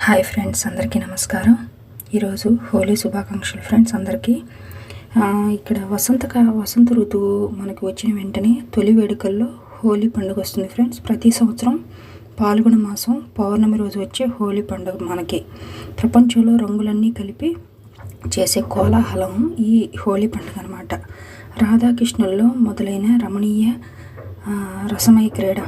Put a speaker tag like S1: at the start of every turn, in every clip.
S1: Hi friends, అందరికీ నమస్కారం. ఈరోజు హోలీ శుభాకాంక్షలు ఫ్రెండ్స్ అందరికీ. ఇక్కడ వసంత ఋతువు మనకు వచ్చిన వెంటనే తొలి వేడుకల్లో హోలీ పండుగ వస్తుంది ఫ్రెండ్స్. ప్రతి సంవత్సరం పాల్గొన మాసం పౌర్ణమి రోజు వచ్చే హోలీ పండుగ మనకి ప్రపంచంలో రంగులన్నీ కలిపి చేసే కోలాహలం ఈ హోలీ పండుగ అనమాట. రాధాకృష్ణుల్లో మొదలైన రమణీయ రసమయ క్రీడ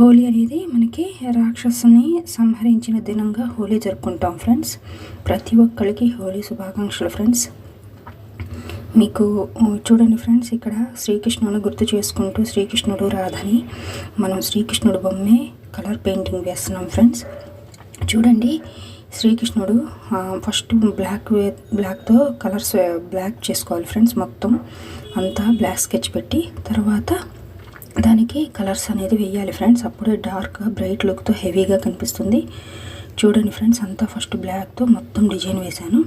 S1: హోలీ అనేది మనకి రాక్షసుని సంహరించిన దినంగా హోలీ జరుపుకుంటాం ఫ్రెండ్స్. ప్రతి ఒక్కరికి హోలీ శుభాకాంక్షలు ఫ్రెండ్స్. మీకు చూడండి ఫ్రెండ్స్, ఇక్కడ శ్రీకృష్ణుని గుర్తు చేసుకుంటూ శ్రీకృష్ణుడు రాధని మనం శ్రీకృష్ణుడు బొమ్మే కలర్ పెయింటింగ్ వేస్తున్నాం ఫ్రెండ్స్. చూడండి, శ్రీకృష్ణుడు ఫస్ట్ బ్లాక్తో కలర్స్ బ్లాక్ చేసుకోవాలి ఫ్రెండ్స్. మొత్తం అంతా బ్లాక్ స్కెచ్ పెట్టి తర్వాత దానికి కలర్స్ అనేది వేయాలి ఫ్రెండ్స్. అప్పుడే డార్క్గా బ్రైట్ లుక్తో హెవీగా కనిపిస్తుంది. చూడండి ఫ్రెండ్స్, అంతా ఫస్ట్ బ్లాక్తో మొత్తం డిజైన్ వేశాను.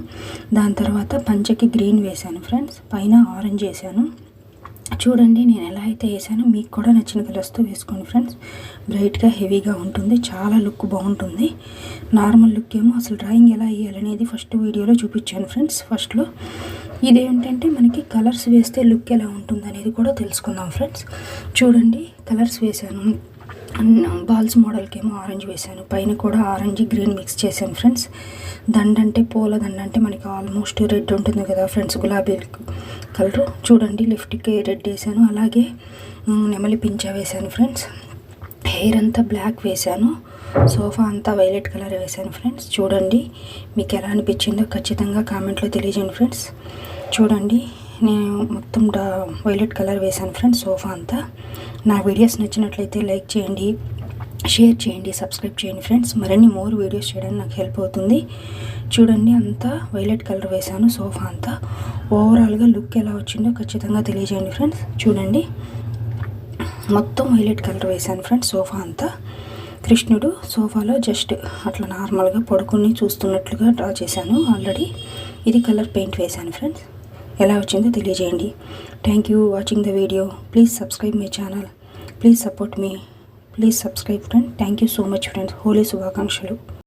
S1: దాని తర్వాత పంచకి గ్రీన్ వేశాను ఫ్రెండ్స్. పైన ఆరెంజ్ వేసాను. చూడండి, నేను ఎలా అయితే వేసానో మీకు కూడా నచ్చిన కలర్స్తో వేసుకోండి ఫ్రెండ్స్. బ్రైట్గా హెవీగా ఉంటుంది, చాలా లుక్ బాగుంటుంది. నార్మల్ లుక్ ఏమో అసలు డ్రాయింగ్ ఎలా వేయాలనేది ఫస్ట్ వీడియోలో చూపించాను ఫ్రెండ్స్. ఫస్ట్లో ఇదేంటంటే మనకి కలర్స్ వేస్తే లుక్ ఎలా ఉంటుంది అనేది కూడా తెలుసుకుందాం ఫ్రెండ్స్. చూడండి, కలర్స్ వేసాను. బాల్స్ మోడల్కి ఏమో ఆరెంజ్ వేసాను. పైన కూడా ఆరెంజ్ గ్రీన్ మిక్స్ చేశాను ఫ్రెండ్స్. పూల దండ అంటే మనకి ఆల్మోస్ట్ రెడ్ ఉంటుంది కదా ఫ్రెండ్స్, గులాబీ కలరు. చూడండి, లిఫ్ట్కి రెడ్ వేసాను. అలాగే నెమలి పించా వేసాను ఫ్రెండ్స్. హెయిర్ అంతా బ్లాక్ వేసాను. సోఫా అంతా వైలెట్ కలర్ వేసాను ఫ్రెండ్స్. చూడండి, మీకు ఎలా అనిపించిందో ఖచ్చితంగా కామెంట్లో తెలియజేయండి ఫ్రెండ్స్. చూడండి, నేను మొత్తం వైలెట్ కలర్ వేసాను ఫ్రెండ్స్ సోఫా అంతా. నా వీడియోస్ నచ్చినట్లయితే లైక్ చేయండి, షేర్ చేయండి, సబ్స్క్రైబ్ చేయండి ఫ్రెండ్స్. మరిన్ని మోర్ వీడియోస్ చేయడానికి నాకు హెల్ప్ అవుతుంది. చూడండి, అంతా వైలెట్ కలర్ వేసాను సోఫా అంతా. ఓవరాల్గా లుక్ ఎలా వచ్చిందో ఖచ్చితంగా తెలియజేయండి ఫ్రెండ్స్. చూడండి, మొత్తం వైలెట్ కలర్ వేసాను ఫ్రెండ్స్ సోఫా అంతా. కృష్ణుడు సోఫాలో జస్ట్ అట్లా నార్మల్గా పడుకుని చూస్తున్నట్లుగా డ్రా చేశాను ఆల్రెడీ. ఇది కలర్ పెయింట్ వేశాను ఫ్రెండ్స్. ఎలా వచ్చిందో తెలియజేయండి. Thank you watching the video. Please subscribe my channel. Please support me. Please subscribe friend. Thank you so much friends. Holi శుభాకాంక్షలు.